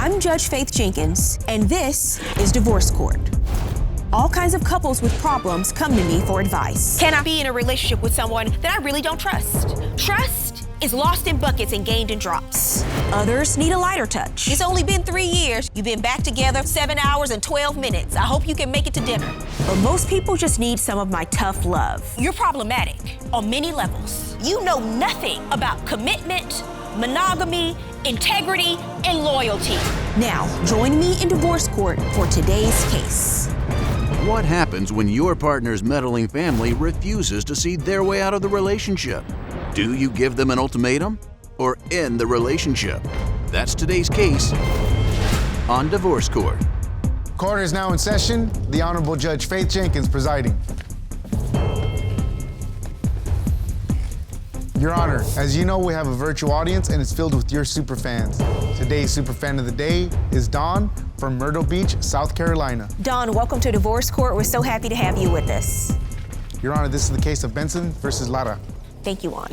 I'm Judge Faith Jenkins, and this is Divorce Court. All kinds of couples with problems come to me for advice. Can I be in a relationship with someone that I really don't trust? Trust is lost in buckets and gained in drops. Others need a lighter touch. It's only been 3 years. You've been back together 7 hours and 12 minutes. I hope you can make it to dinner. But most people just need some of my tough love. You're problematic on many levels. You know nothing about commitment, monogamy, integrity, and loyalty. Now, join me in Divorce Court for today's case. What happens when your partner's meddling family refuses to see their way out of the relationship? Do you give them an ultimatum or end the relationship? That's today's case on Divorce Court. Court is now in session. The Honorable Judge Faith Jenkins presiding. Your Honor, as you know, we have a virtual audience and it's filled with your super fans. Today's super fan of the day is Dawn from Myrtle Beach, South Carolina. Dawn, welcome to Divorce Court. We're so happy to have you with us. Your Honor, this is the case of Benson versus Lara. Thank you, Juan.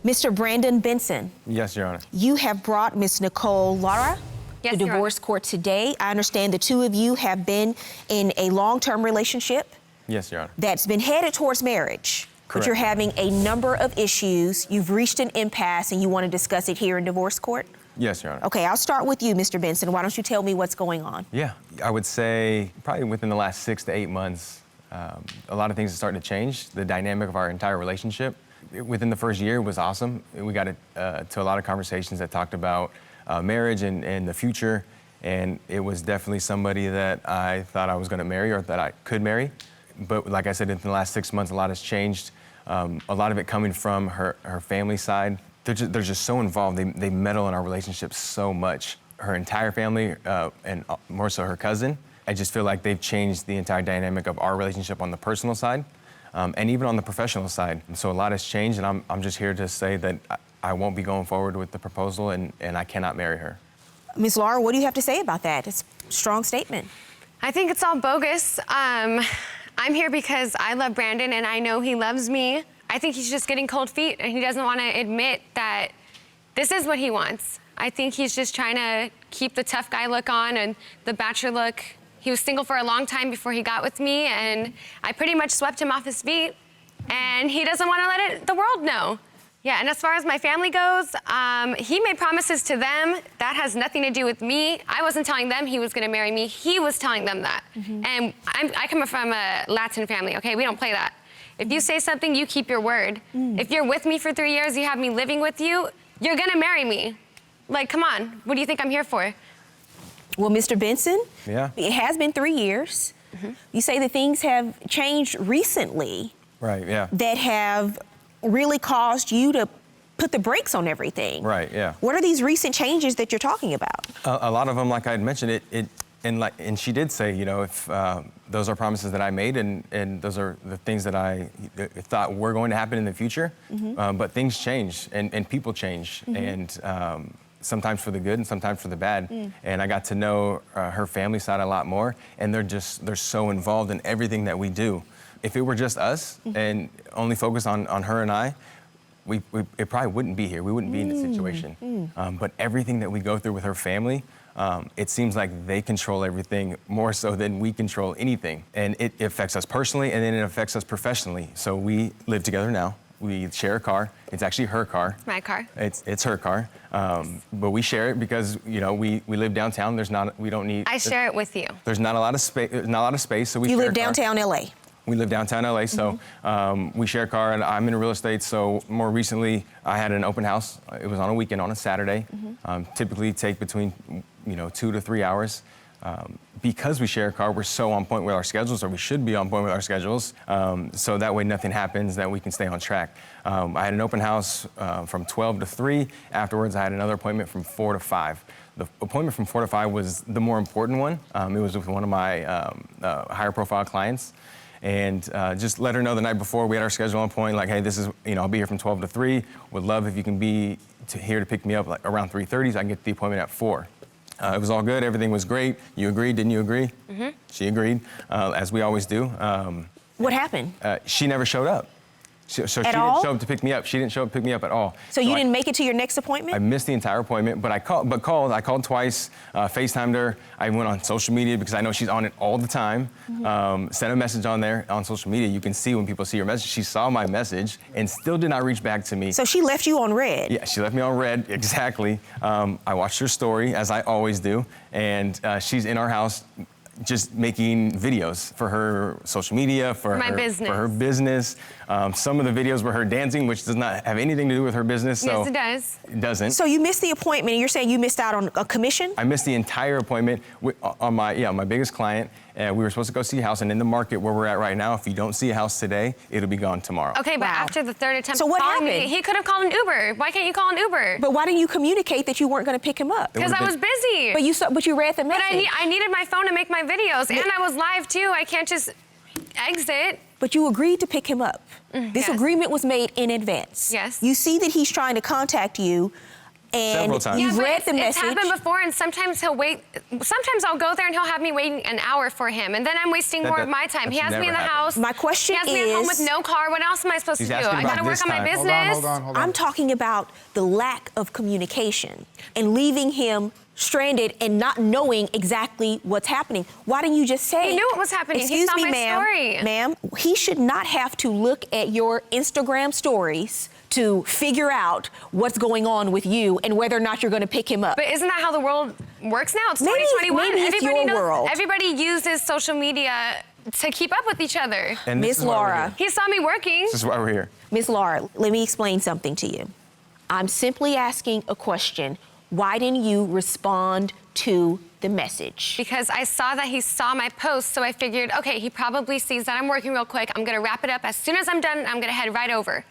Mr. Brandon Benson. Yes, Your Honor. You have brought Miss Nicole Lara Yes, to Your Honor. Divorce Court today. I understand the two of you have been in a long-term relationship Yes, Your Honor. that's been headed towards marriage. But Correct. you're having a number of issues. You've reached an impasse and you want to discuss it here in Divorce Court? Yes, Your Honor. Okay, I'll start with you, Mr. Benson. Why don't you tell me what's going on? Yeah, I would say probably within the last 6 to 8 months, a lot of things are starting to change. The dynamic of our entire relationship within the first year was awesome. We got to a lot of conversations that talked about marriage and the future, and it was definitely somebody that I thought I was going to marry or that I could marry. But like I said, in the last 6 months, a lot has changed. A lot of it coming from her family side. They're just so involved. They meddle in our relationship so much. Her entire family, and more so her cousin. I just feel like they've changed the entire dynamic of our relationship on the personal side, and even on the professional side. And so a lot has changed, and I'm just here to say that I won't be going forward with the proposal, and I cannot marry her. Ms. Lara, what do you have to say about that? It's a strong statement. I think it's all bogus. I'm here because I love Brandon and I know he loves me. I think he's just getting cold feet and he doesn't want to admit that this is what he wants. I think he's just trying to keep the tough guy look on and the bachelor look. He was single for a long time before he got with me, and I pretty much swept him off his feet, and he doesn't want to let the world know. Yeah, and as far as my family goes, he made promises to them. That has nothing to do with me. I wasn't telling them he was going to marry me. He was telling them that. Mm-hmm. And I come from a Latin family, okay? We don't play that. If you say something, you keep your word. If you're with me for 3 years, you have me living with you, you're going to marry me. Like, come on. What do you think I'm here for? Well, Mr. Benson, Yeah. it has been 3 years. Mm-hmm. You say that things have changed recently. Right, yeah. That have really caused you to put the brakes on everything. Right, yeah. What are these recent changes that you're talking about? A lot of them, like I had mentioned, and she did say, you know, if those are promises that I made, and those are the things that I thought were going to happen in the future. Mm-hmm. But things change, and people change, mm-hmm. and sometimes for the good and sometimes for the bad. And I got to know her family side a lot more, and they're so involved in everything that we do. If it were just us mm-hmm. and only focused on her and I, it probably wouldn't be here. We wouldn't be in this situation. But everything that we go through with her family, it seems like they control everything more so than we control anything. And it affects us personally, and then it affects us professionally. So we live together now. We share a car. It's actually her car. My car. It's her car. But we share it because, you know, we live downtown. We don't need. I share it with you. There's not a lot of space. So we. You share live a car. downtown LA. We live downtown LA, so we share a car, and I'm in real estate. So more recently, I had an open house. It was on a weekend, on a Saturday. Typically take between 2 to 3 hours. Because we share a car, we're so on point with our schedules, or we should be on point with our schedules. So that way nothing happens, that we can stay on track. I had an open house from 12 to 3. Afterwards, I had another appointment from 4 to 5. The appointment from 4 to 5 was the more important one. It was with one of my higher profile clients. And just let her know the night before we had our schedule on point, like, hey, this is, I'll be here from 12 to 3. Would love if you can be here to pick me up like around 3:30 so I can get the appointment at 4. It was all good. Everything was great. You agreed, didn't you agree? Mm-hmm. She agreed, as we always do. What happened? She never showed up. So she didn't show up to pick me up. She didn't show up to pick me up at all. So you didn't make it to your next appointment? I missed the entire appointment, but I called twice, FaceTimed her. I went on social media because I know she's on it all the time. Sent a message on there on social media. You can see when people see your message. She saw my message and still did not reach back to me. So she left you on red? Yeah, she left me on red, exactly. I watched her story, as I always do, and she's in our house just making videos for her social media, for her business. Some of the videos were her dancing, which does not have anything to do with her business. So yes, it does. It doesn't. So you missed the appointment, and you're saying you missed out on a commission? I missed the entire appointment on my biggest client. We were supposed to go see a house, and in the market where we're at right now, if you don't see a house today, it'll be gone tomorrow. Okay, but after the third attempt, so what happened? He could have called an Uber. Why can't you call an Uber? But why didn't you communicate that you weren't going to pick him up? Because I was busy. But you read the message. But I needed my phone to make my videos, and I was live too. I can't just exit. But you agreed to pick him up. This agreement was made in advance. Yes. You see that he's trying to contact you, and several times. you've read the It's message. happened before, and sometimes he'll wait. Sometimes I'll go there and he'll have me waiting an hour for him, and then I'm wasting more of my time. He has me in the house. My question is, he has me at home with no car. What else am I supposed to do? I gotta work on my business. Hold on. I'm talking about the lack of communication and leaving him stranded and not knowing exactly what's happening. Why didn't you just say? He knew what was happening. Excuse He saw me, my story. Ma'am, he should not have to look at your Instagram stories to figure out what's going on with you and whether or not you're going to pick him up. But isn't that how the world works now? It's Maybe 2021. it's your world. Everybody uses social media to keep up with each other. And Miss Lara. He saw me working. This is why we're here. Miss Lara, let me explain something to you. I'm simply asking a question. Why didn't you respond to the message? Because I saw that he saw my post, so I figured, okay, he probably sees that I'm working real quick. I'm gonna wrap it up. As soon as I'm done, I'm gonna head right over.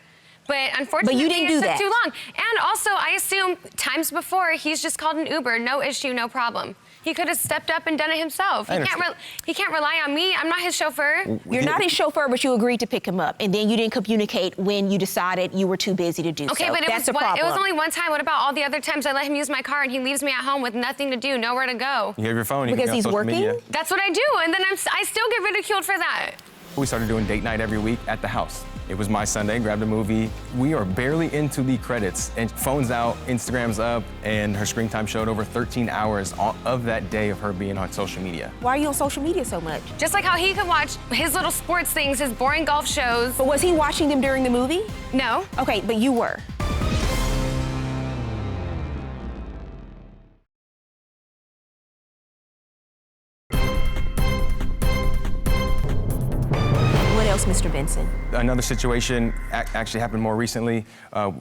But unfortunately, you didn't do it took that. too long. And also, I assume times before, he's just called an Uber, no issue, no problem. He could have stepped up and done it himself. He can't rely on me. I'm not his chauffeur. You're not his chauffeur, but you agreed to pick him up, and then you didn't communicate when you decided you were too busy to do so. Okay, but That's a problem. it was only one time. What about all the other times I let him use my car and he leaves me at home with nothing to do, nowhere to go? You have your phone. You Because can be on he's social working? media. That's what I do, and then I still get ridiculed for that. We started doing date night every week at the house. It was my Sunday, grabbed a movie. We are barely into the credits, and phone's out, Instagram's up, and her screen time showed over 13 hours of that day of her being on social media. Why are you on social media so much? Just like how he could watch his little sports things, his boring golf shows. But was he watching them during the movie? No. Okay, but you were. What else, Mr. Benson? Another situation actually happened more recently.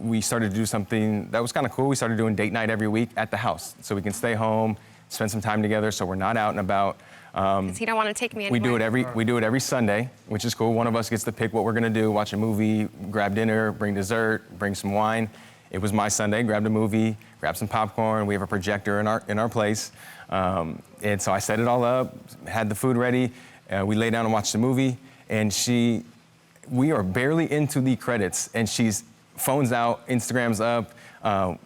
We started to do something that was kind of cool. We started doing date night every week at the house, so we can stay home, spend some time together, so we're not out and about. Because he don't want to take me anywhere. We do it every Sunday, which is cool. One of us gets to pick what we're gonna do, watch a movie, grab dinner, bring dessert, bring some wine. It was my Sunday, grabbed a movie, grabbed some popcorn. We have a projector in our place. And so I set it all up, had the food ready. We lay down and watched the movie, and we are barely into the credits, and she's phone's out, Instagram's up,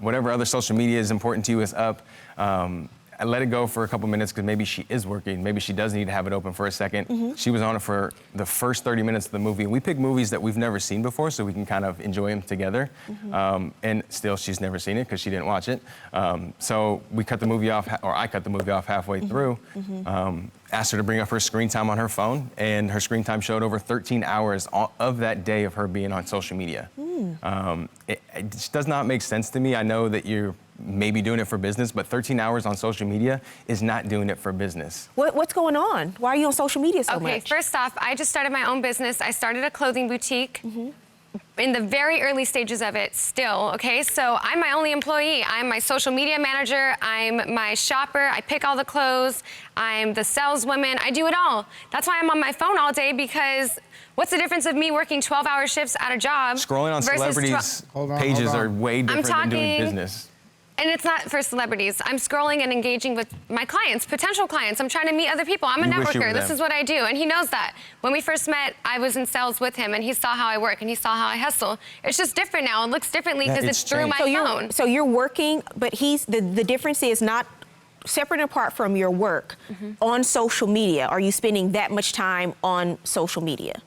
whatever other social media is important to you is up. I let it go for a couple minutes because maybe she is working. Maybe she does need to have it open for a second. She was on it for the first 30 minutes of the movie. We pick movies that we've never seen before so we can kind of enjoy them together. And still, she's never seen it because she didn't watch it. So we cut the movie off, or I cut the movie off halfway through. Asked her to bring up her screen time on her phone, and her screen time showed over 13 hours of that day of her being on social media. It just does not make sense to me. I know that you're maybe doing it for business, but 13 hours on social media is not doing it for business. What's going on? Why are you on social media so much? Okay, first off, I just started my own business. I started a clothing boutique. In the very early stages of it still, okay? So I'm my only employee. I'm my social media manager. I'm my shopper. I pick all the clothes. I'm the saleswoman. I do it all. That's why I'm on my phone all day, because what's the difference of me working 12-hour shifts at a job Scrolling on versus celebrities' Hold on. pages are way different than doing talking- business. And it's not for celebrities. I'm scrolling and engaging with my clients, potential clients. I'm trying to meet other people. I'm a You wish you networker. were This them. is what I do. And he knows that. When we first met, I was in sales with him, and he saw how I work, and he saw how I hustle. It's just different now. It looks differently because it's it's through my changed. phone. So you're working, but the difference is not separate and apart from your work on social media. Are you spending that much time on social media?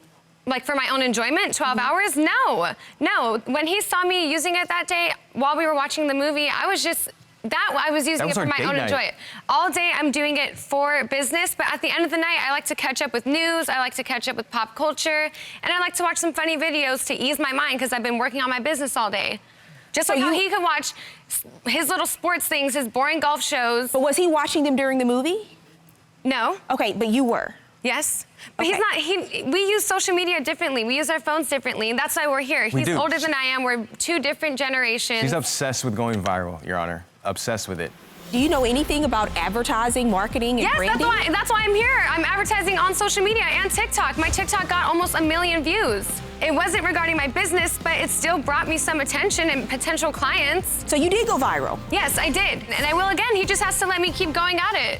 like for my own enjoyment, 12 hours? No. When he saw me using it that day while we were watching the movie, I was using it for my own enjoyment. All day I'm doing it for business, but at the end of the night, I like to catch up with news, I like to catch up with pop culture, and I like to watch some funny videos to ease my mind because I've been working on my business all day. Just like how he could watch his little sports things, his boring golf shows. But was he watching them during the movie? No. Okay, but you were. Yes. But Okay. we use social media differently. We use our phones differently, and that's why we're here. He's older than I am. We're two different generations. She's obsessed with going viral, Your Honor. Obsessed with it. Do you know anything about advertising, marketing, and branding? Yes, that's why I'm here. I'm advertising on social media and TikTok. My TikTok got almost 1 million views. It wasn't regarding my business, but it still brought me some attention and potential clients. So you did go viral? Yes, I did. And I will again. He just has to let me keep going at it.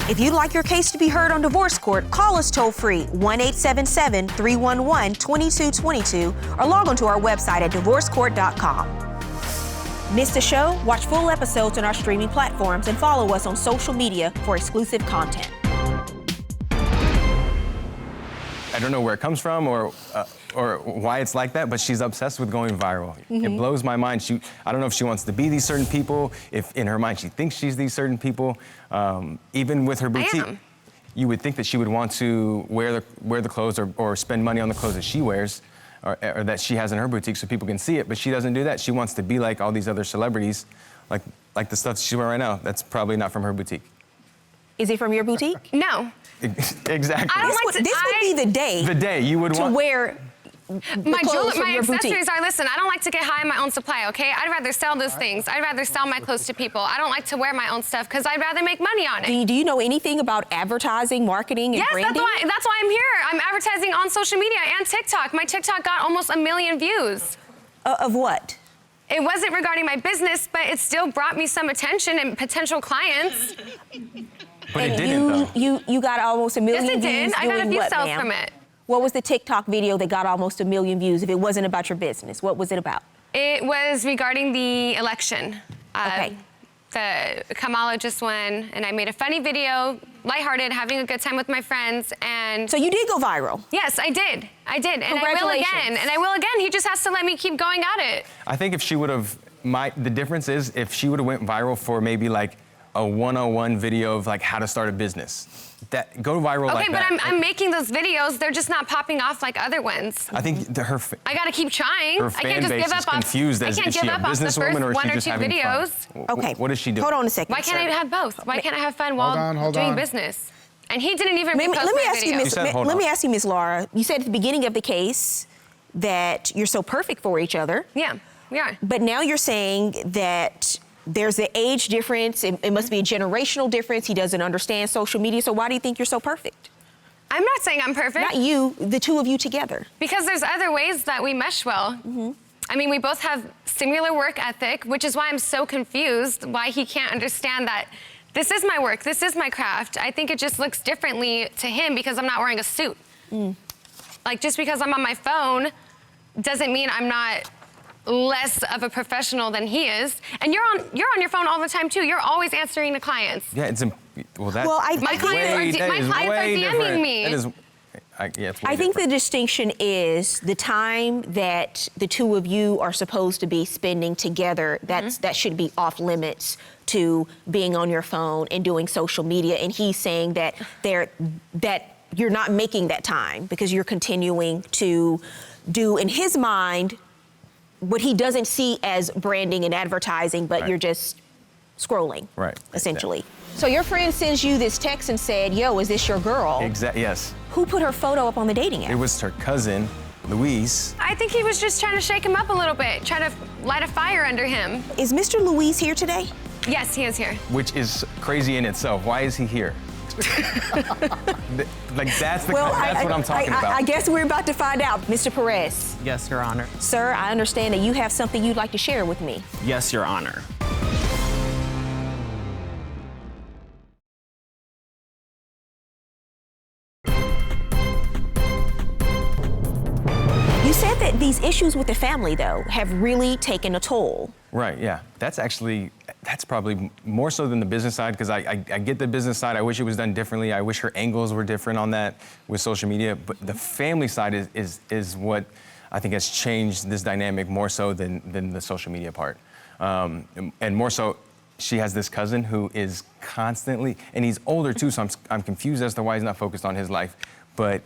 If you'd like your case to be heard on divorce court, call us toll-free 1-877-311-2222 or log on to our website at divorcecourt.com. Miss the show? Watch full episodes on our streaming platforms and follow us on social media for exclusive content. I don't know where it comes from or why it's like that, but she's obsessed with going viral. It blows my mind. I don't know if she wants to be these certain people, if in her mind she thinks she's these certain people. Even with her boutique, you would think that she would want to wear the clothes or spend money on the clothes that she wears or that she has in her boutique so people can see it, but she doesn't do that. She wants to be like all these other celebrities, like the stuff she's wearing right now. That's probably not from her boutique. Is it from your boutique? No. Exactly. This would be the day. The day you would want to wear my accessories are, listen, I don't like to get high in my own supply, okay? I'd rather sell those things. I'd rather sell my clothes to people. I don't like to wear my own stuff because I'd rather make money on it. Do you know anything about advertising, marketing, and branding? Yes, that's why I'm here. I'm advertising on social media and TikTok. My TikTok got almost 1 million views. Of what? It wasn't regarding my business, but it still brought me some attention and potential clients. But it didn't, though. You got almost 1 million views. Yes, it did. I got a few sales from it. What was the TikTok video that got almost 1 million views if it wasn't about your business? What was it about? It was regarding the election. Okay. Kamala just won, and I made a funny video, lighthearted, having a good time with my friends, and... So you did go viral? Yes, I did. And I will again. He just has to let me keep going at it. I think if she would have, the difference is if she would have went viral for maybe like a 101 video of like how to start a business. That go viral like that. Okay, but I'm making those videos. They're just not popping off like other ones. I think I gotta keep trying. Her fan base is confused as is she a businesswoman or is she just having fun? Okay. What is she doing? Hold on a second. Why can't I have both? Why can't I have fun while doing business? And he didn't even repost my video. Let me ask you, Miss Lara. You said at the beginning of the case that you're so perfect for each other. Yeah, we are. But now you're saying that there's an age difference. It must be a generational difference. He doesn't understand social media. So why do you think you're so perfect? I'm not saying I'm perfect. Not you, the two of you together. Because there's other ways that we mesh well. I mean, we both have similar work ethic, which is why I'm so confused why he can't understand that this is my work, this is my craft. I think it just looks differently to him because I'm not wearing a suit. Like, just because I'm on my phone doesn't mean I'm not less of a professional than he is. And you're on your phone all the time too. You're always answering the clients. Yeah, my clients are DMing me. I think the distinction is the time that the two of you are supposed to be spending together. That should be off limits to being on your phone and doing social media. And he's saying that you're not making that time because you're continuing to do, in his mind, what he doesn't see as branding and advertising, but you're just scrolling, essentially. Yeah. So your friend sends you this text and said, yo, is this your girl? Yes. Who put her photo up on the dating app? It was her cousin, Louise. I think he was just trying to shake him up a little bit, trying to light a fire under him. Is Mr. Louise here today? Yes, he is here. Which is crazy in itself. Why is he here? That's what I'm talking about. I guess we're about to find out. Mr. Perez. Yes, Your Honor. Sir, I understand that you have something you'd like to share with me. Yes, Your Honor. You said that these issues with the family, though, have really taken a toll. Right, yeah. That's actually That's probably more so than the business side, because I get the business side. I wish it was done differently. I wish her angles were different on that with social media. But the family side is what I think has changed this dynamic more so than the social media part. And more so, she has this cousin who is constantly, and he's older too, so I'm confused as to why he's not focused on his life. But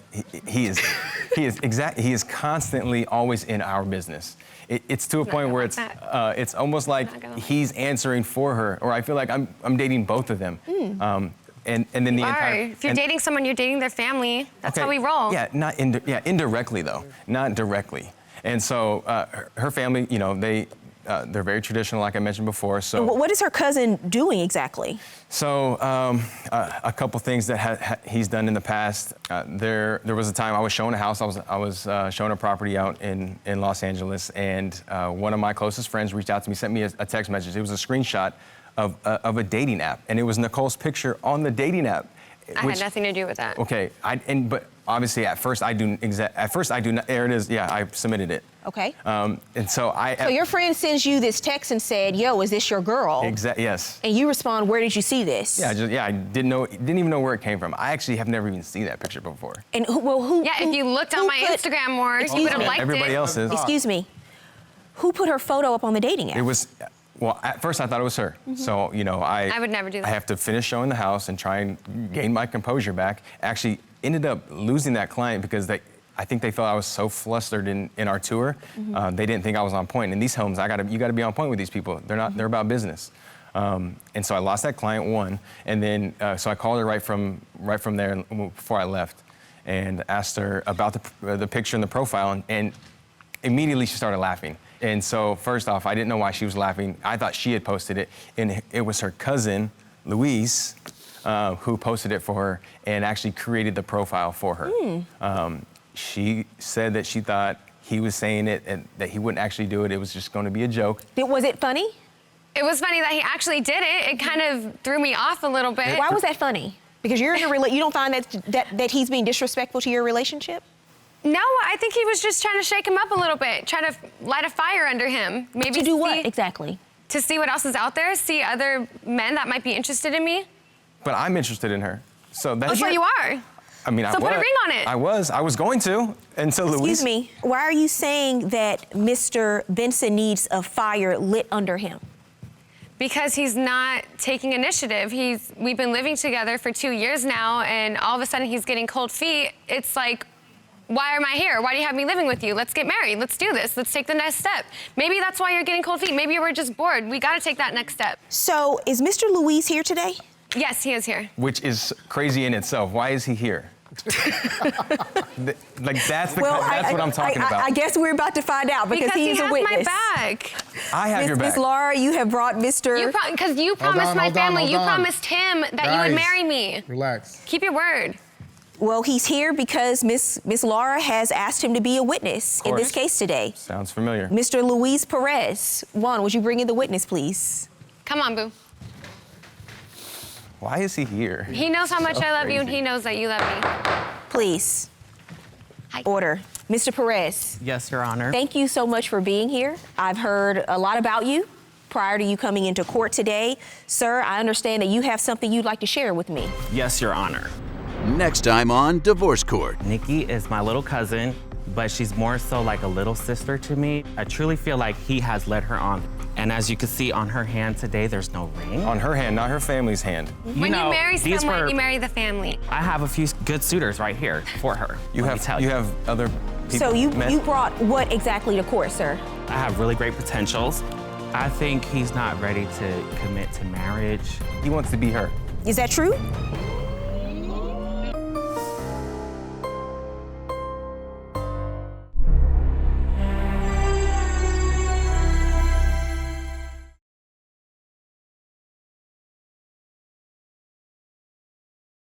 he is constantly always in our business. It's to a point where it's almost like he's answering for her, or I feel like I'm dating both of them. And then the entire. If you're dating someone, you're dating their family. That's how we roll. Yeah, indirectly though, not directly. And so her family, you know, they're very traditional, like I mentioned before. So what is her cousin doing exactly? So a couple things that he's done in the past. There was a time I was showing a house. I was showing a property out in Los Angeles, and one of my closest friends reached out to me, sent me a text message. It was a screenshot of a dating app, and it was Nicole's picture on the dating app. I had nothing to do with that. Okay, but obviously at first I do not. There it is. Yeah, I submitted it. Okay. And so So your friend sends you this text and said, "Yo, is this your girl?" Yes. And you respond, "Where did you see this?" Yeah, I didn't even know where it came from. I actually have never even seen that picture before. And who? Yeah, if you looked on my Instagram more, you would have liked it. Everybody else is. Excuse me. Who put her photo up on the dating app? It was. Well, at first I thought it was her. So, you know, I would never do that. I have to finish showing the house and try and gain my composure back. Actually ended up losing that client because I think they thought I was so flustered in our tour. They didn't think I was on point. In these homes, you got to be on point with these people. They're not. They're about business. And so I lost that client, one, and then so I called her right from there before I left, and asked her about the picture and the profile, and immediately she started laughing. And so first off, I didn't know why she was laughing. I thought she had posted it, and it was her cousin, Louise, who posted it for her and actually created the profile for her. She said that she thought he was saying it and that he wouldn't actually do it. It was just going to be a joke. Was it funny? It was funny that he actually did it. It kind of threw me off a little bit. Why was that funny? Because you're in a you don't find that he's being disrespectful to your relationship? No, I think he was just trying to shake him up a little bit, try to light a fire under him. Maybe to do what exactly? To see what else is out there, see other men that might be interested in me. But I'm interested in her. So that's you are. I mean, so put a ring on it. I was going to until Louise. Excuse me. Why are you saying that Mr. Benson needs a fire lit under him? Because he's not taking initiative. We've been living together for 2 years now, and all of a sudden he's getting cold feet. It's like, why am I here? Why do you have me living with you? Let's get married. Let's do this. Let's take the next step. Maybe that's why you're getting cold feet. Maybe we're just bored. We got to take that next step. So is Mr. Louise here today? Yes, he is here. Which is crazy in itself. Why is he here? That's what I'm talking about. I guess we're about to find out because he's a witness. He has my back. I have your back. Miss Lara, you have brought Mr. Because you promised my family. You promised him that you would marry me. Relax. Keep your word. Well, he's here because Miss Lara has asked him to be a witness in this case today. Sounds familiar. Mr. Luis Perez. Juan, would you bring in the witness, please? Come on, boo. Why is he here? He knows how much I love you, and he knows that you love me. Please. Hi. Order. Mr. Perez. Yes, Your Honor. Thank you so much for being here. I've heard a lot about you prior to you coming into court today. Sir, I understand that you have something you'd like to share with me. Yes, Your Honor. Next time on Divorce Court. Nikki is my little cousin, but she's more so like a little sister to me. I truly feel like he has led her on. And as you can see on her hand today, there's no ring. On her hand, not her family's hand. When you marry someone, you marry the family. I have a few good suitors right here for her. You have other people. So you brought what exactly to court, sir? I have really great potentials. I think he's not ready to commit to marriage. He wants to be her. Is that true?